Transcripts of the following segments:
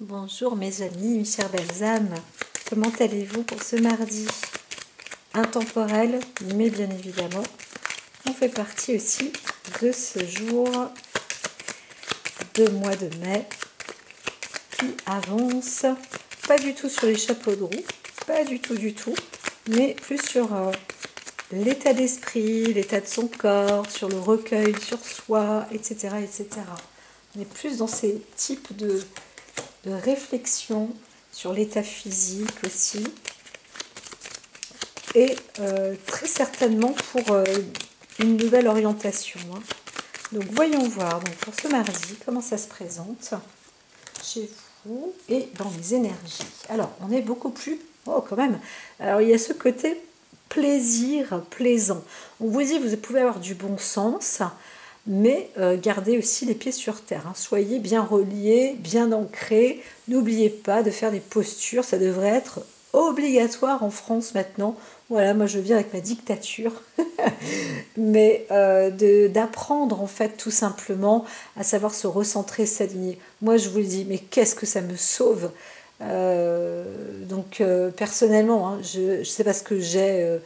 Bonjour mes amis, mes chers belles âmes, comment allez-vous pour ce mardi intemporel, mais bien évidemment, on fait partie aussi de ce jour de mois de mai qui avance, pas du tout sur les chapeaux de roue, pas du tout, mais plus sur l'état d'esprit, l'état de son corps, sur le recueil sur soi, etc., etc. On est plus dans ces types de réflexion sur l'état physique aussi, et très certainement pour une nouvelle orientation. Donc voyons voir donc, pour ce mardi comment ça se présente chez vous et dans les énergies. Alors on est beaucoup plus, oh quand même, alors il y a ce côté plaisir, plaisant. On vous dit vous pouvez avoir du bon sens, mais gardez aussi les pieds sur terre. Soyez bien reliés, bien ancrés. N'oubliez pas de faire des postures, ça devrait être obligatoire en France maintenant. Voilà, moi je viens avec ma dictature, mais d'apprendre en fait tout simplement à savoir se recentrer, s'aligner. Moi je vous le dis, mais qu'est-ce que ça me sauve. Personnellement, je ne sais pas ce que j'ai...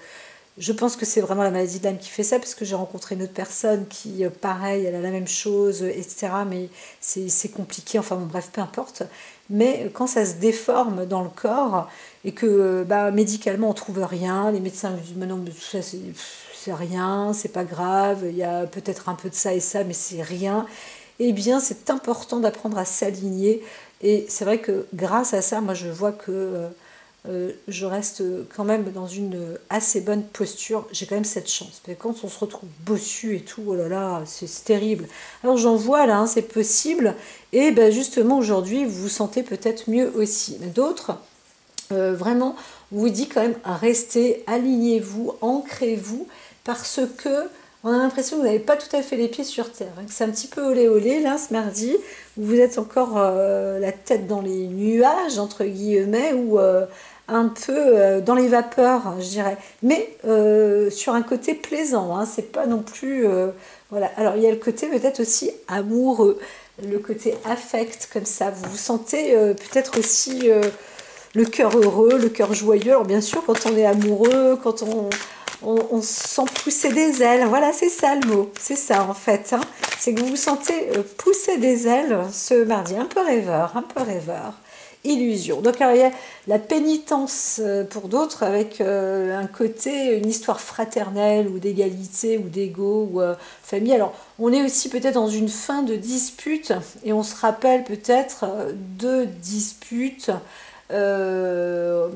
je pense que c'est vraiment la maladie de l'âme qui fait ça, parce que j'ai rencontré une autre personne qui, pareil, elle a la même chose, etc. Mais c'est compliqué, enfin bon, bref, peu importe. Mais quand ça se déforme dans le corps, et que médicalement on trouve rien, les médecins me disent, mais non, mais tout ça c'est rien, c'est pas grave, il y a peut-être un peu de ça et ça, mais c'est rien. Eh bien, c'est important d'apprendre à s'aligner. Et c'est vrai que grâce à ça, moi je vois que... je reste quand même dans une assez bonne posture. J'ai quand même cette chance. Mais quand on se retrouve bossu et tout, oh là là, c'est terrible. Alors j'en vois là, c'est possible. Et justement aujourd'hui, vous vous sentez peut-être mieux aussi. Mais d'autres, vraiment, on vous dit quand même restez, alignez-vous, ancrez-vous, parce que on a l'impression que vous n'avez pas tout à fait les pieds sur terre. C'est un petit peu olé olé là ce mardi, où vous êtes encore la tête dans les nuages, entre guillemets, ou un peu dans les vapeurs, je dirais. Mais sur un côté plaisant, c'est pas non plus... voilà. Alors il y a le côté peut-être aussi amoureux, le côté affect, comme ça. Vous vous sentez peut-être aussi... le cœur heureux, le cœur joyeux. Alors bien sûr, quand on est amoureux, quand on sent pousser des ailes. Voilà, c'est ça le mot. C'est ça en fait. C'est que vous vous sentez pousser des ailes ce mardi. Un peu rêveur, un peu rêveur. Illusion. Donc alors, il y a la pénitence pour d'autres avec un côté, une histoire fraternelle ou d'égalité ou d'ego ou famille. Alors on est aussi peut-être dans une fin de dispute et on se rappelle peut-être de disputes dans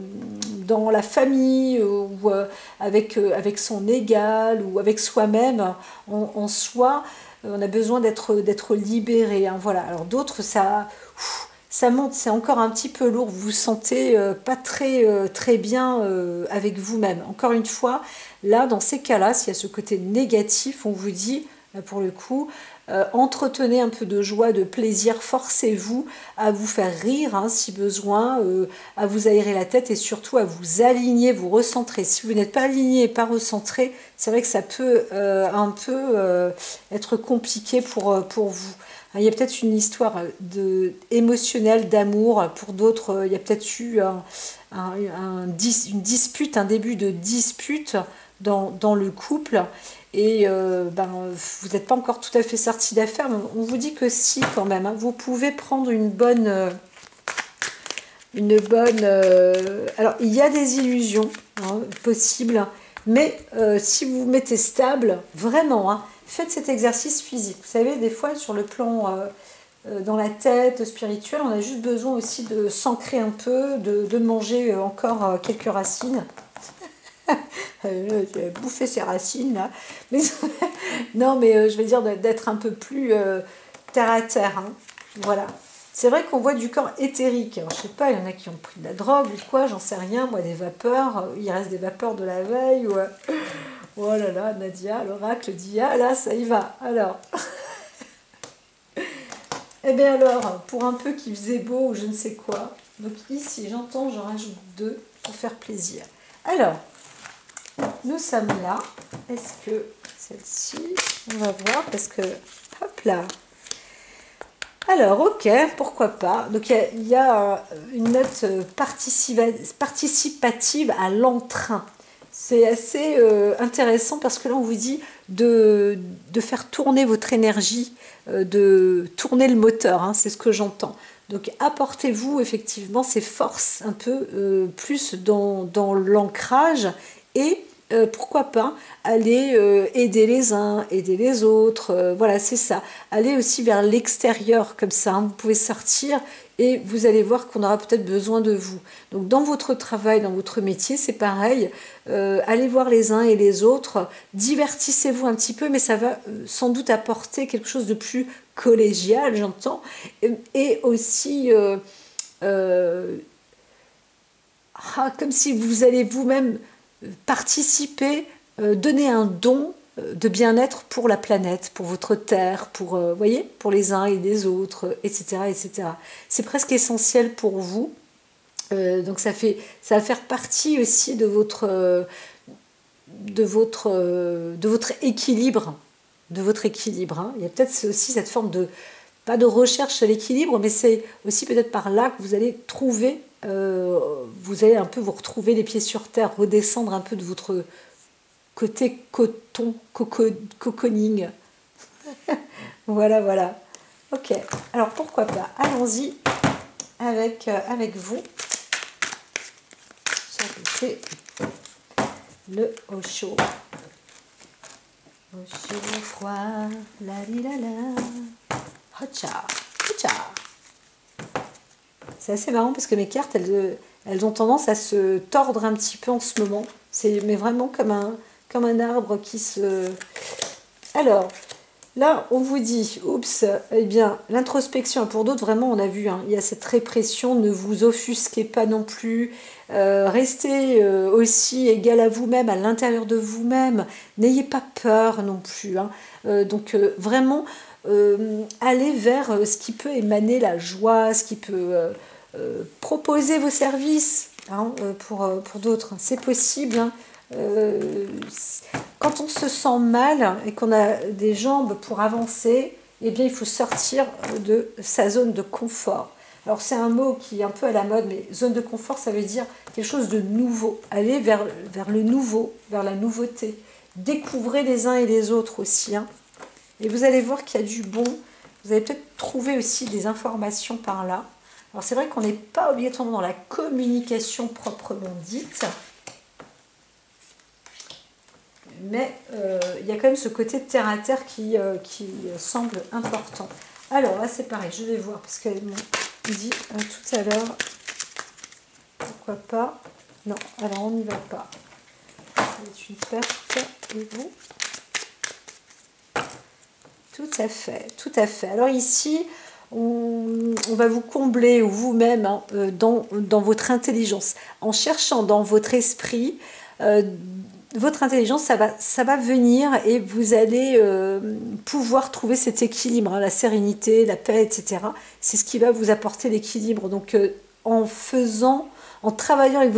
la famille ou avec son égal ou avec soi-même en soi. On a besoin d'être libéré. Voilà. Alors d'autres, ça monte, c'est encore un petit peu lourd, vous vous sentez pas très bien avec vous-même. Encore une fois, là, dans ces cas-là, s'il y a ce côté négatif, on vous dit, là, pour le coup, entretenez un peu de joie, de plaisir, forcez-vous à vous faire rire si besoin, à vous aérer la tête et surtout à vous aligner, vous recentrer. Si vous n'êtes pas aligné et pas recentré, c'est vrai que ça peut un peu être compliqué pour vous. Il y a peut-être une histoire émotionnelle, d'amour. Pour d'autres, il y a peut-être eu une dispute, un début de dispute dans le couple. Et vous n'êtes pas encore tout à fait sorti d'affaire, mais on vous dit que si quand même. Vous pouvez prendre une bonne... alors, il y a des illusions possibles, mais si vous vous mettez stable, vraiment, faites cet exercice physique. Vous savez, des fois, sur le plan dans la tête spirituelle, on a juste besoin aussi de s'ancrer un peu, de manger encore quelques racines. J'ai bouffé ces racines, là. Mais, non, mais je veux dire d'être un peu plus terre à terre. Voilà. C'est vrai qu'on voit du corps éthérique. Alors, je sais pas, il y en a qui ont pris de la drogue ou quoi, j'en sais rien. Moi, des vapeurs. Il reste des vapeurs de la veille. Ou... oh là là, Nadia, l'oracle dit, ah là, ça y va. Alors. Eh bien alors, pour un peu qu'il faisait beau ou je ne sais quoi. Donc ici, j'entends, j'en rajoute 2 pour faire plaisir. Alors, nous sommes là. Est-ce que celle-ci, on va voir, parce que, hop là. Alors, ok, pourquoi pas. Donc, il y a une note participative à l'entrain. C'est assez intéressant parce que là, on vous dit de faire tourner votre énergie, de tourner le moteur, hein, c'est ce que j'entends. Donc, apportez-vous effectivement ces forces un peu plus dans l'ancrage et pourquoi pas aller aider les uns, aider les autres, voilà, c'est ça. Aller aussi vers l'extérieur comme ça, hein. Vous pouvez sortir et vous allez voir qu'on aura peut-être besoin de vous. Donc dans votre travail, dans votre métier, c'est pareil. Allez voir les uns et les autres, divertissez-vous un petit peu, mais ça va sans doute apporter quelque chose de plus collégial, j'entends, et aussi comme si vous allez vous-même participer, donner un don de bien-être pour la planète, pour votre terre, pour, voyez, pour les uns et les autres, etc., etc. C'est presque essentiel pour vous. Donc ça va faire partie aussi de votre équilibre, hein. Il y a peut-être aussi cette forme de, pas de recherche à l'équilibre, mais c'est aussi peut-être par là que vous allez trouver, vous allez un peu vous retrouver les pieds sur terre, redescendre un peu de votre côté cocooning. Voilà, voilà. Ok, alors pourquoi pas, allons-y avec vous. J'avais fait le Osho. Osho froid, la li la la. Hacha, hacha. C'est assez marrant parce que mes cartes, elles ont tendance à se tordre un petit peu en ce moment. Mais vraiment comme un arbre qui se... Alors, là, on vous dit, oups, eh bien, l'introspection, pour d'autres, vraiment, on a vu, hein, il y a cette répression, ne vous offusquez pas non plus, restez aussi égal à vous-même, à l'intérieur de vous-même, n'ayez pas peur non plus, hein. Donc, vraiment, allez vers ce qui peut émaner la joie, ce qui peut proposer vos services, hein, pour d'autres. C'est possible, hein. Quand on se sent mal et qu'on a des jambes pour avancer, eh bien il faut sortir de sa zone de confort. Alors c'est un mot qui est un peu à la mode, mais zone de confort, ça veut dire quelque chose de nouveau. Aller vers le nouveau, vers la nouveauté. Découvrez les uns et les autres aussi, hein. Et vous allez voir qu'il y a du bon. Vous allez peut-être trouver aussi des informations par là. Alors c'est vrai qu'on n'est pas obligatoirement dans la communication proprement dite, mais il y a quand même ce côté terre à terre qui semble important. Alors là c'est pareil, je vais voir parce qu'elle m'a dit tout à l'heure, pourquoi pas, non, alors on n'y va pas, c'est une perte, et vous, tout à fait, tout à fait. Alors ici on va vous combler vous-même, hein, dans votre intelligence, en cherchant dans votre esprit, votre intelligence, ça va venir et vous allez pouvoir trouver cet équilibre, hein, la sérénité, la paix, etc. C'est ce qui va vous apporter l'équilibre. Donc en travaillant avec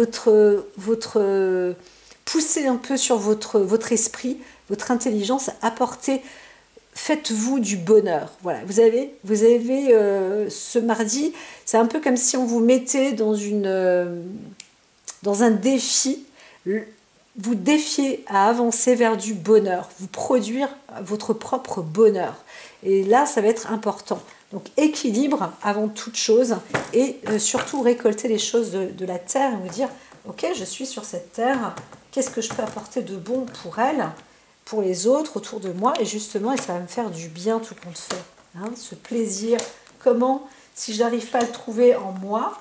poussez un peu sur votre esprit, votre intelligence, faites-vous du bonheur. Voilà, vous avez ce mardi, c'est un peu comme si on vous mettait dans un défi. Vous défiez à avancer vers du bonheur, vous produire votre propre bonheur. Et là, ça va être important. Donc, équilibre avant toute chose et surtout récolter les choses de la terre et vous dire, ok, je suis sur cette terre, qu'est-ce que je peux apporter de bon pour elle, pour les autres autour de moi, et justement, et ça va me faire du bien tout compte fait. Hein, ce plaisir, comment, si je n'arrive pas à le trouver en moi,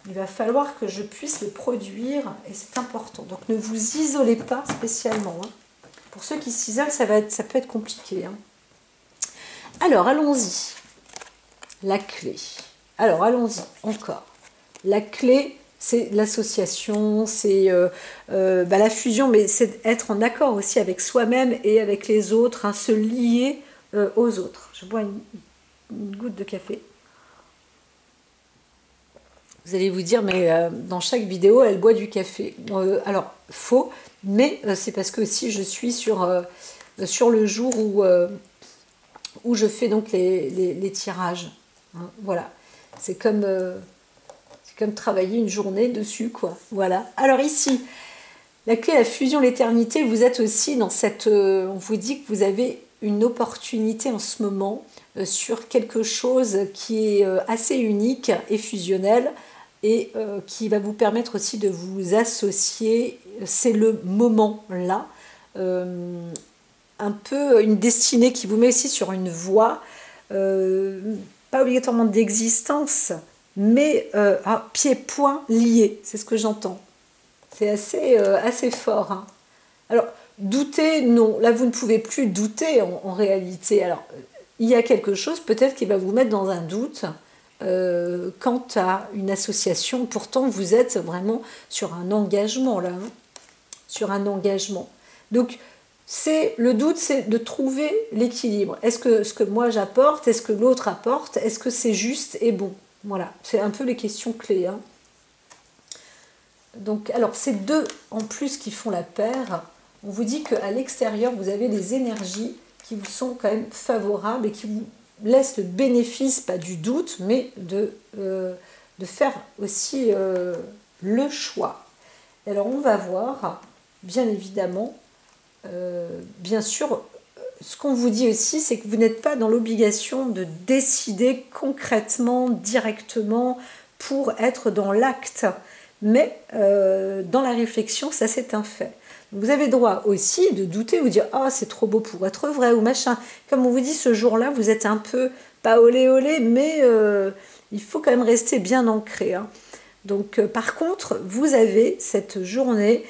il va falloir que je puisse le produire et c'est important. Donc ne vous isolez pas spécialement, hein. Pour ceux qui s'isolent, ça peut être compliqué, hein. Alors allons-y. La clé. Alors allons-y encore. La clé, c'est l'association, c'est la fusion, mais c'est être en accord aussi avec soi-même et avec les autres, hein, se lier aux autres. Je bois une goutte de café. Vous allez vous dire, mais dans chaque vidéo, elle boit du café. Alors, faux, mais c'est parce que aussi je suis sur le jour où je fais donc les tirages. hein, voilà, c'est comme travailler une journée dessus, quoi. Voilà. Alors ici, la clé à la fusion, l'éternité, vous êtes aussi dans cette... on vous dit que vous avez une opportunité en ce moment sur quelque chose qui est assez unique et fusionnel et qui va vous permettre aussi de vous associer. C'est le moment là. Un peu une destinée qui vous met aussi sur une voie, pas obligatoirement d'existence, mais à pieds-poings liés. C'est ce que j'entends. C'est assez fort, hein. Alors, douter, non. Là, vous ne pouvez plus douter en réalité. Alors, il y a quelque chose peut-être qui va vous mettre dans un doute quant à une association. Pourtant, vous êtes vraiment sur un engagement, là. Hein, sur un engagement. Donc, le doute, c'est de trouver l'équilibre. Est-ce que ce que moi j'apporte, est-ce que l'autre apporte, est-ce que c'est juste et bon? Voilà, c'est un peu les questions clés, hein. Donc, alors, c'est deux en plus qui font la paire. On vous dit qu'à l'extérieur, vous avez des énergies qui vous sont quand même favorables et qui vous laissent le bénéfice, pas du doute, mais de faire aussi le choix. Alors, on va voir, bien évidemment, bien sûr, ce qu'on vous dit aussi, c'est que vous n'êtes pas dans l'obligation de décider concrètement, directement, pour être dans l'acte. Mais dans la réflexion, ça c'est un fait. Vous avez droit aussi de douter, vous dire ah c'est trop beau pour être vrai ou machin. Comme on vous dit ce jour-là, vous êtes un peu pas olé olé, mais il faut quand même rester bien ancré, hein. Donc par contre, vous avez cette journée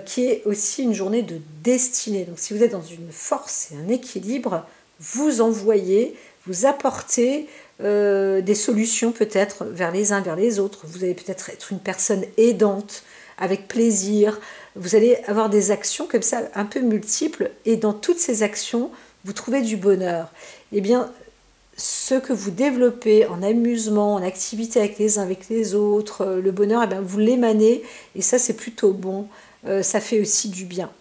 qui est aussi une journée de destinée. Donc si vous êtes dans une force et un équilibre, vous envoyez, vous apportez des solutions peut-être vers les uns, vers les autres. Vous allez peut-être être une personne aidante, avec plaisir. Vous allez avoir des actions comme ça, un peu multiples. Et dans toutes ces actions, vous trouvez du bonheur. Eh bien, ce que vous développez en amusement, en activité avec les uns, avec les autres, le bonheur, eh bien, vous l'émanez. Et ça, c'est plutôt bon. Ça fait aussi du bien.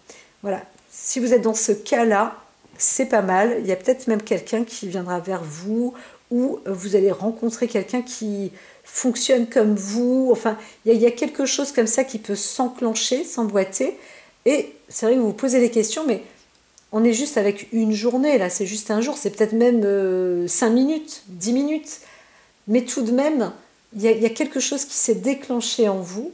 Voilà. Si vous êtes dans ce cas-là, c'est pas mal. Il y a peut-être même quelqu'un qui viendra vers vous ou vous allez rencontrer quelqu'un qui fonctionne comme vous. Enfin, il y a quelque chose comme ça qui peut s'enclencher, s'emboîter. Et c'est vrai que vous vous posez des questions, mais on est juste avec une journée, là, c'est juste un jour, c'est peut-être même 5 minutes, 10 minutes. Mais tout de même, il y a quelque chose qui s'est déclenché en vous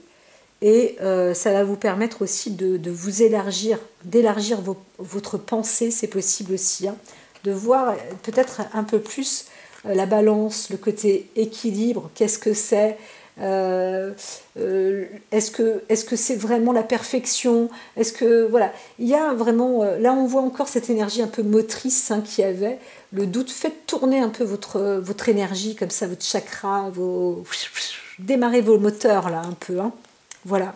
et ça va vous permettre aussi de vous élargir, d'élargir votre pensée, c'est possible aussi, hein, de voir peut-être un peu plus la balance, le côté équilibre, qu'est-ce que c'est, est-ce que c'est vraiment la perfection, est-ce que voilà, il y a vraiment là on voit encore cette énergie un peu motrice, hein, qu'il y avait, le doute. Faites tourner un peu votre énergie comme ça, votre chakra, démarrez vos moteurs là un peu, hein. Voilà.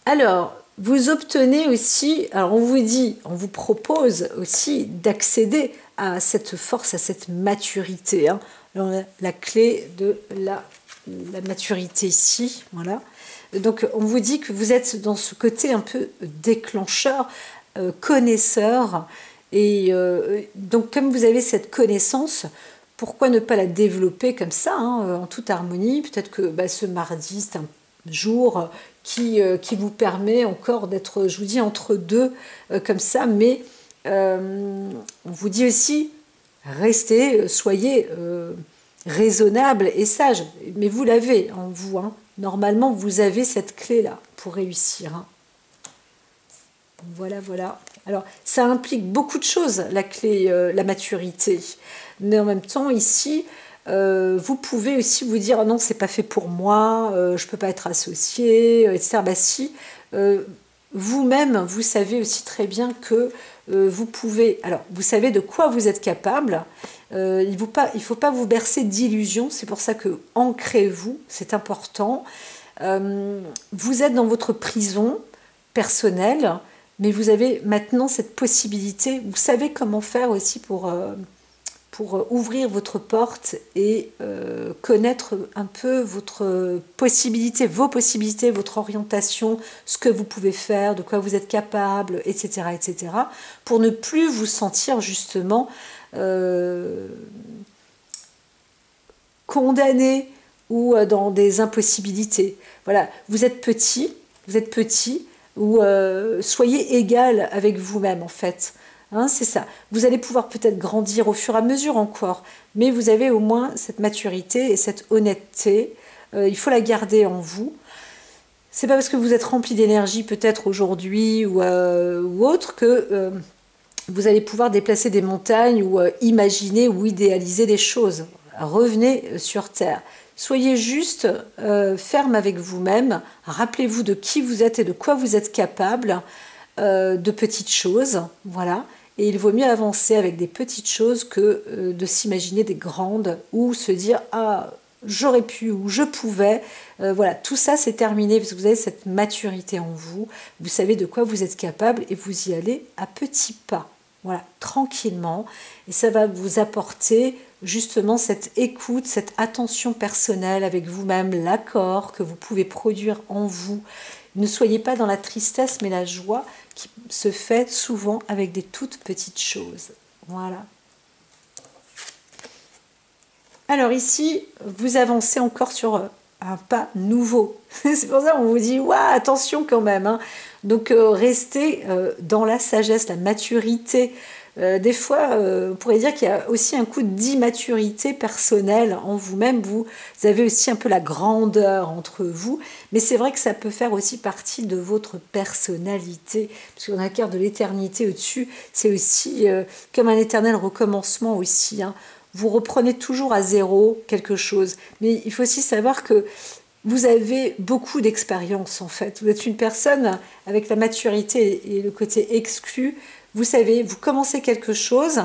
Alors, vous obtenez aussi, alors on vous dit, on vous propose aussi d'accéder à cette force, à cette maturité, hein. Alors, la clé de la maturité ici, voilà. Donc, on vous dit que vous êtes dans ce côté un peu déclencheur, connaisseur, et donc comme vous avez cette connaissance, pourquoi ne pas la développer comme ça, hein, en toute harmonie? Peut-être que ce mardi, c'est un jour qui vous permet encore d'être, je vous dis, entre deux, comme ça, mais on vous dit aussi, restez, soyez raisonnable et sage, mais vous l'avez en vous, hein. Normalement, vous avez cette clé-là pour réussir, hein. Voilà, voilà. Alors, ça implique beaucoup de choses, la clé, la maturité. Mais en même temps, ici, vous pouvez aussi vous dire, oh non, c'est pas fait pour moi, je peux pas être associé, etc. Bah si, vous-même, vous savez aussi très bien que vous pouvez... Alors, vous savez de quoi vous êtes capable. Il ne faut pas vous bercer d'illusions. C'est pour ça que ancrez-vous, c'est important. Vous êtes dans votre prison personnelle, mais vous avez maintenant cette possibilité. Vous savez comment faire aussi pour ouvrir votre porte et connaître un peu votre possibilité, vos possibilités, votre orientation, ce que vous pouvez faire, de quoi vous êtes capable, etc., etc., pour ne plus vous sentir justement condamné ou dans des impossibilités. Voilà, vous êtes petit, ou soyez égal avec vous-même en fait. Hein, c'est ça. Vous allez pouvoir peut-être grandir au fur et à mesure encore, mais vous avez au moins cette maturité et cette honnêteté. Il faut la garder en vous. C'est pas parce que vous êtes rempli d'énergie peut-être aujourd'hui ou autre que vous allez pouvoir déplacer des montagnes ou imaginer ou idéaliser des choses. Revenez sur Terre. Soyez juste ferme avec vous-même. Rappelez-vous de qui vous êtes et de quoi vous êtes capable, de petites choses. Voilà. Et il vaut mieux avancer avec des petites choses que de s'imaginer des grandes ou se dire « Ah, j'aurais pu ou je pouvais ». Voilà, tout ça c'est terminé parce que vous avez cette maturité en vous. Vous savez de quoi vous êtes capable et vous y allez à petits pas. Voilà, tranquillement. Et ça va vous apporter justement cette écoute, cette attention personnelle avec vous-même, l'accord que vous pouvez produire en vous. Ne soyez pas dans la tristesse, mais la joie qui se fait souvent avec des toutes petites choses. Voilà. Alors ici, vous avancez encore sur un pas nouveau. C'est pour ça qu'on vous dit, ouais, attention quand même. Hein. Donc restez dans la sagesse, la maturité. Des fois, on pourrait dire qu'il y a aussi un coup d'immaturité personnelle en vous-même. Vous avez aussi un peu la grandeur entre vous, mais c'est vrai que ça peut faire aussi partie de votre personnalité, parce qu'on acquiert de l'éternité au-dessus. C'est aussi comme un éternel recommencement aussi. Hein. Vous reprenez toujours à zéro quelque chose, mais il faut aussi savoir que vous avez beaucoup d'expérience en fait. Vous êtes une personne avec la maturité et le côté exclu. Vous savez, vous commencez quelque chose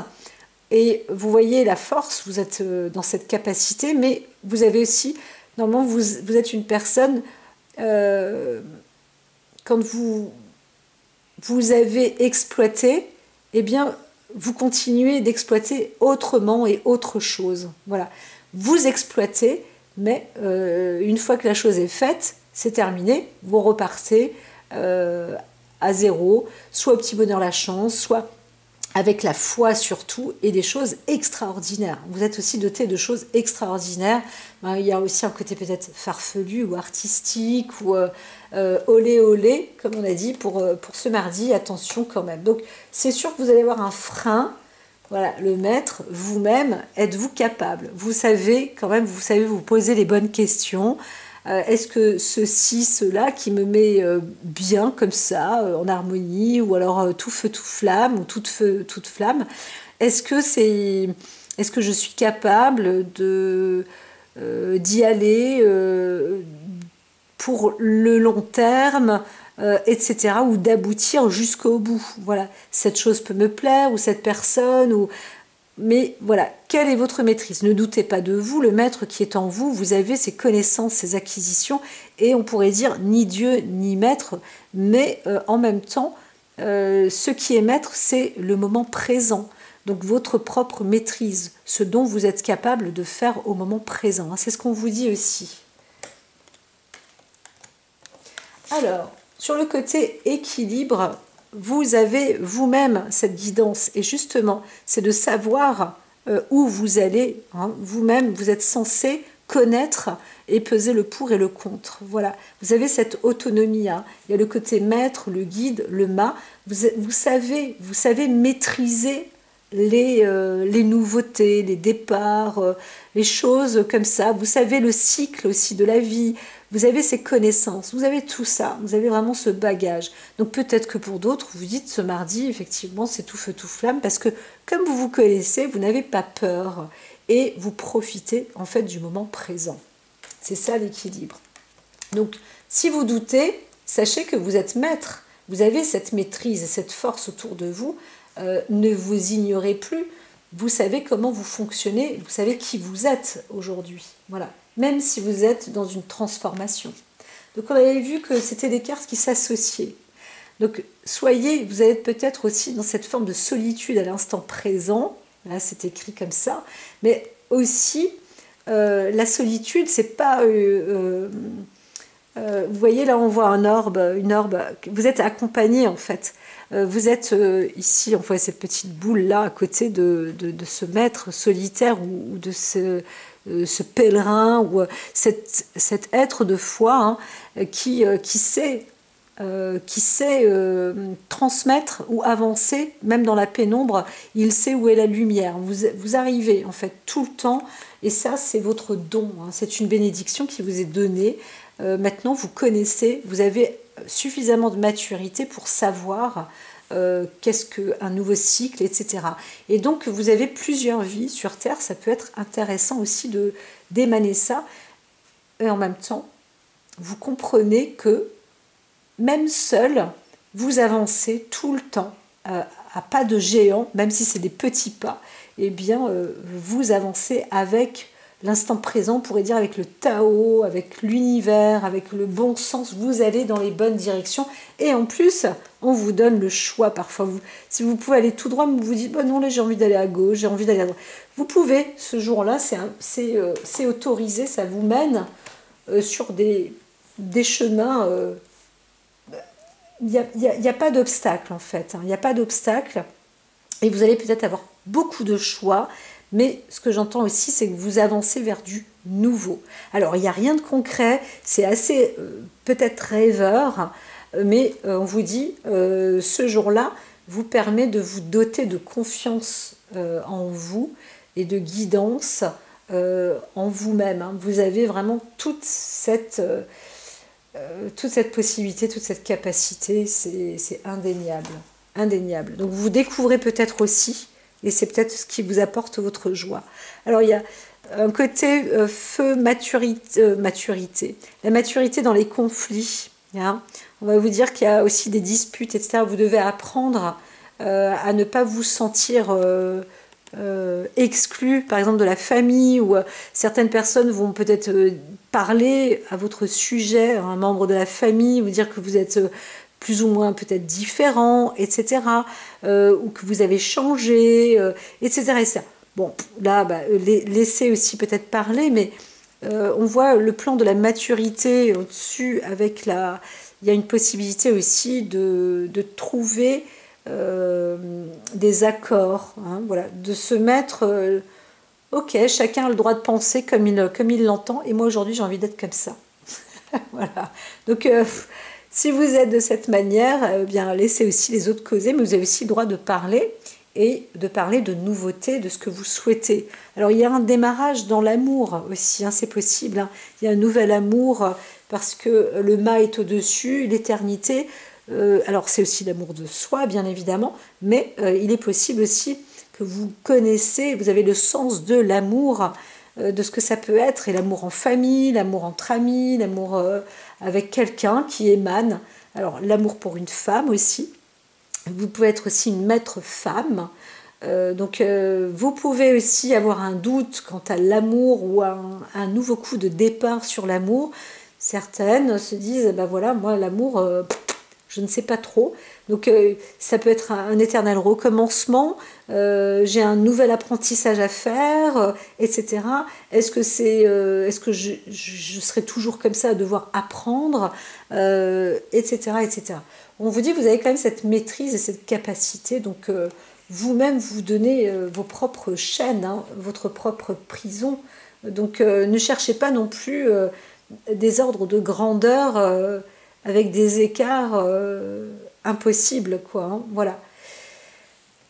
et vous voyez la force, vous êtes dans cette capacité, mais vous avez aussi, normalement, vous êtes une personne, quand vous avez exploité, eh bien, vous continuez d'exploiter autrement et autre chose. Voilà, vous exploitez, mais une fois que la chose est faite, c'est terminé, vous repartez à zéro, soit au petit bonheur la chance, soit avec la foi surtout, et des choses extraordinaires. Vous êtes aussi doté de choses extraordinaires. Il y a aussi un côté peut-être farfelu ou artistique, ou olé olé, comme on a dit, pour ce mardi, attention quand même. Donc c'est sûr que vous allez avoir un frein. Voilà, le maître, vous-même, êtes-vous capable? Vous savez quand même, vous savez vous poser les bonnes questions. Est-ce que ceci, cela qui me met bien comme ça, en harmonie, ou alors tout feu, tout flamme, ou toute feu, toute flamme, est-ce que je suis capable d'y aller pour le long terme, etc., ou d'aboutir jusqu'au bout. Voilà, cette chose peut me plaire, ou cette personne, mais voilà, quelle est votre maîtrise? Ne doutez pas de vous, le maître qui est en vous, vous avez ces connaissances, ces acquisitions, et on pourrait dire ni Dieu ni maître, mais en même temps, ce qui est maître, c'est le moment présent. Donc votre propre maîtrise, ce dont vous êtes capable de faire au moment présent. C'est ce qu'on vous dit aussi. Alors, sur le côté équilibre, vous avez vous-même cette guidance. Et justement, c'est de savoir où vous allez. Hein. Vous-même, vous êtes censé connaître et peser le pour et le contre. Voilà, vous avez cette autonomie. Hein. Il y a le côté maître, le guide, le mât. Vous savez maîtriser les nouveautés, les départs, les choses comme ça. Vous savez le cycle aussi de la vie. Vous avez ces connaissances, vous avez tout ça, vous avez vraiment ce bagage. Donc peut-être que pour d'autres, vous dites ce mardi, effectivement, c'est tout feu, tout flamme, parce que comme vous vous connaissez, vous n'avez pas peur et vous profitez en fait du moment présent. C'est ça l'équilibre. Donc si vous doutez, sachez que vous êtes maître, vous avez cette maîtrise et cette force autour de vous, ne vous ignorez plus, vous savez comment vous fonctionnez, vous savez qui vous êtes aujourd'hui. Voilà. Même si vous êtes dans une transformation. Donc on avait vu que c'était des cartes qui s'associaient. Donc vous allez peut-être aussi dans cette forme de solitude à l'instant présent, là c'est écrit comme ça, mais aussi la solitude, c'est pas... vous voyez là on voit une orbe, vous êtes accompagné en fait. Vous êtes ici, on voit cette petite boule là à côté de ce maître solitaire ou de ce pèlerin ou cet être de foi hein, qui sait transmettre ou avancer, même dans la pénombre, il sait où est la lumière. Vous arrivez en fait tout le temps, et ça c'est votre don, hein, c'est une bénédiction qui vous est donnée. Maintenant vous connaissez, vous avez suffisamment de maturité pour savoir qu'est-ce qu'un nouveau cycle, etc. Et donc vous avez plusieurs vies sur Terre, ça peut être intéressant aussi d'émaner ça, et en même temps, vous comprenez que même seul, vous avancez tout le temps, à pas de géant, même si c'est des petits pas, eh bien, vous avancez avec l'instant présent, on pourrait dire avec le Tao, avec l'univers, avec le bon sens, vous allez dans les bonnes directions, et en plus, on vous donne le choix parfois. Si vous pouvez aller tout droit, mais vous dites, bah non, là j'ai envie d'aller à gauche, j'ai envie d'aller à droite. Vous pouvez, ce jour-là, c'est autorisé, ça vous mène sur des chemins... il n'y a pas d'obstacle en fait, hein. Il n'y a pas d'obstacle et vous allez peut-être avoir beaucoup de choix, mais ce que j'entends aussi c'est que vous avancez vers du nouveau. Alors il n'y a rien de concret, c'est assez peut-être rêveur, mais on vous dit ce jour-là vous permet de vous doter de confiance en vous et de guidance en vous-même, hein. Vous avez vraiment toute cette possibilité, toute cette capacité, c'est indéniable. Indéniable. Donc vous découvrez peut-être aussi, et c'est peut-être ce qui vous apporte votre joie. Alors il y a un côté feu maturité. La maturité dans les conflits. Hein. On va vous dire qu'il y a aussi des disputes, etc. Vous devez apprendre à ne pas vous sentir... exclu par exemple de la famille, ou certaines personnes vont peut-être parler à votre sujet, un membre de la famille, vous dire que vous êtes plus ou moins peut-être différent, etc. Ou que vous avez changé, etc., etc. Bon, là, laissez aussi peut-être parler, mais on voit le plan de la maturité au-dessus, avec il y a une possibilité aussi de trouver des accords, hein, voilà, de se mettre, ok, chacun a le droit de penser comme il l'entend, et moi aujourd'hui j'ai envie d'être comme ça. Voilà. Donc si vous êtes de cette manière, bien laissez aussi les autres causer, mais vous avez aussi le droit de parler, et de parler de nouveautés, de ce que vous souhaitez. Alors il y a un démarrage dans l'amour aussi, hein, c'est possible, hein. Il y a un nouvel amour parce que le mât est au-dessus, l'éternité. Alors c'est aussi l'amour de soi, bien évidemment, mais il est possible aussi que vous connaissez, vous avez le sens de l'amour, de ce que ça peut être, et l'amour en famille, l'amour entre amis, l'amour avec quelqu'un qui émane. Alors l'amour pour une femme aussi, vous pouvez être aussi une maître femme, donc vous pouvez aussi avoir un doute quant à l'amour, ou un nouveau coup de départ sur l'amour. Certaines se disent, ben voilà, moi l'amour... je ne sais pas trop. Donc ça peut être un éternel recommencement, j'ai un nouvel apprentissage à faire, etc. Est-ce que je serai toujours comme ça à devoir apprendre, etc., etc. On vous dit que vous avez quand même cette maîtrise et cette capacité, donc vous-même vous donnez vos propres chaînes, hein, votre propre prison. Donc ne cherchez pas non plus des ordres de grandeur avec des écarts impossibles, quoi, hein, voilà.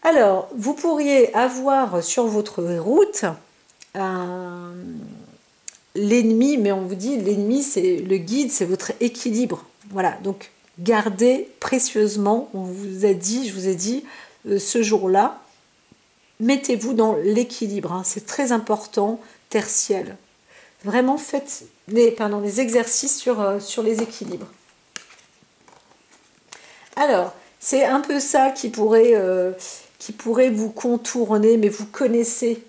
Alors, vous pourriez avoir sur votre route l'ennemi, mais on vous dit l'ennemi, c'est le guide, c'est votre équilibre. Voilà, donc gardez précieusement, je vous ai dit, ce jour-là, mettez-vous dans l'équilibre, hein, c'est très important, tertiel. Vraiment, faites des exercices sur les équilibres. Alors, c'est un peu ça qui pourrait vous contourner, mais vous connaissez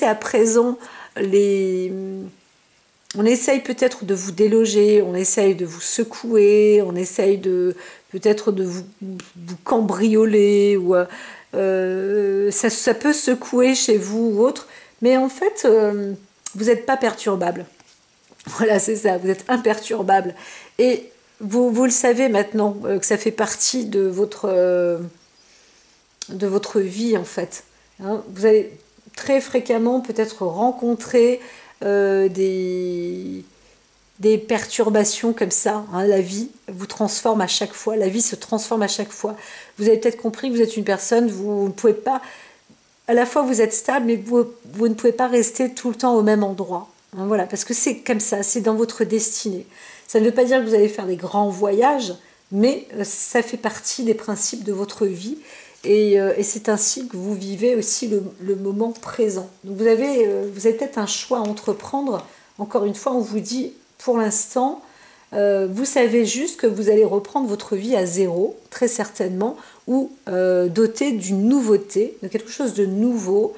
à présent on essaye peut-être de vous déloger, on essaye de vous secouer, on essaye peut-être de vous cambrioler, ou ça peut secouer chez vous ou autre, mais en fait, vous n'êtes pas perturbable. Voilà, c'est ça, vous êtes imperturbable. Et vous le savez maintenant, que ça fait partie de votre vie, en fait. Hein, vous allez très fréquemment peut-être rencontrer des perturbations comme ça, hein. La vie vous transforme à chaque fois, la vie se transforme à chaque fois. Vous avez peut-être compris que vous êtes une personne, vous ne pouvez pas, à la fois vous êtes stable, mais vous ne pouvez pas rester tout le temps au même endroit. Hein, voilà, parce que c'est comme ça, c'est dans votre destinée. Ça ne veut pas dire que vous allez faire des grands voyages, mais ça fait partie des principes de votre vie. Et c'est ainsi que vous vivez aussi le moment présent. Donc vous avez peut-être un choix à entreprendre. Encore une fois, on vous dit, pour l'instant, vous savez juste que vous allez reprendre votre vie à zéro, très certainement, ou doté d'une nouveauté, de quelque chose de nouveau,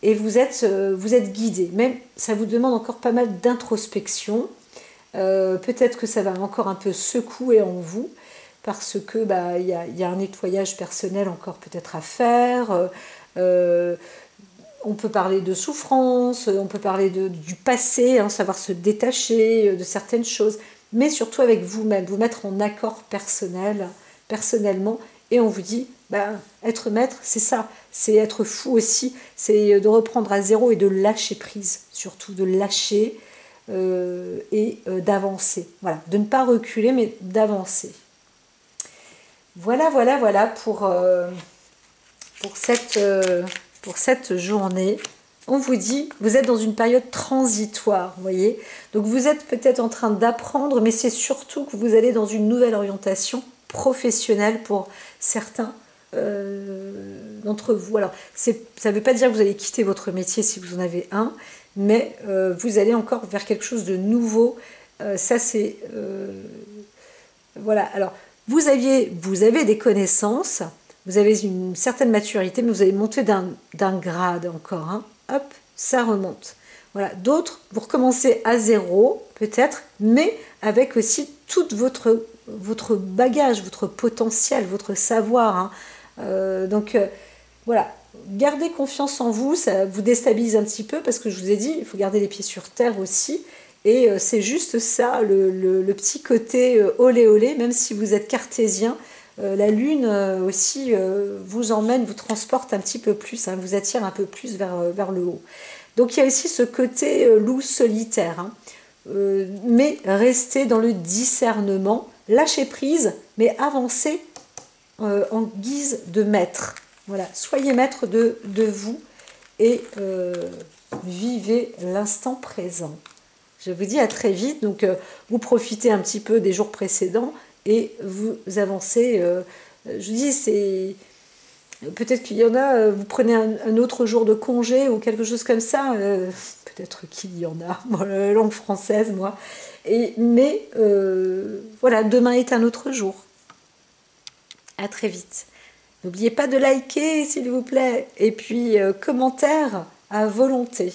et vous êtes guidé. Même, ça vous demande encore pas mal d'introspection. Peut-être que ça va encore un peu secouer en vous, parce que y a un nettoyage personnel encore peut-être à faire. On peut parler de souffrance, on peut parler du passé, hein, savoir se détacher de certaines choses, mais surtout avec vous-même, vous mettre en accord personnellement, et on vous dit, être maître, c'est ça, c'est être fou aussi, c'est de reprendre à zéro et de lâcher prise, surtout de lâcher et d'avancer. Voilà, de ne pas reculer, mais d'avancer. Voilà pour cette journée. On vous dit, vous êtes dans une période transitoire, vous voyez. Donc vous êtes peut-être en train d'apprendre, mais c'est surtout que vous allez dans une nouvelle orientation professionnelle pour certains d'entre vous. Alors, ça ne veut pas dire que vous allez quitter votre métier si vous en avez un, mais vous allez encore vers quelque chose de nouveau. Ça, c'est... voilà, alors, vous avez des connaissances, vous avez une certaine maturité, mais vous allez monter d'un grade encore. Hein. Hop, ça remonte. Voilà, d'autres, vous recommencez à zéro, peut-être, mais avec aussi tout votre bagage, votre potentiel, votre savoir. Hein. Voilà, gardez confiance en vous, ça vous déstabilise un petit peu, parce que je vous ai dit, il faut garder les pieds sur terre aussi. Et c'est juste ça, le petit côté olé olé, même si vous êtes cartésien, la lune aussi vous emmène, vous transporte un petit peu plus, hein, vous attire un peu plus vers le haut. Donc il y a aussi ce côté loup solitaire, hein, mais restez dans le discernement, lâchez prise, mais avancez en guise de maître. Voilà, soyez maître de vous et vivez l'instant présent. Je vous dis à très vite, donc vous profitez un petit peu des jours précédents et vous avancez. Je vous dis, c'est peut-être qu'il y en a, vous prenez un autre jour de congé ou quelque chose comme ça. Peut-être qu'il y en a, moi, la langue française, moi. Mais voilà, demain est un autre jour. À très vite. N'oubliez pas de liker, s'il vous plaît. Et puis, commentaire à volonté.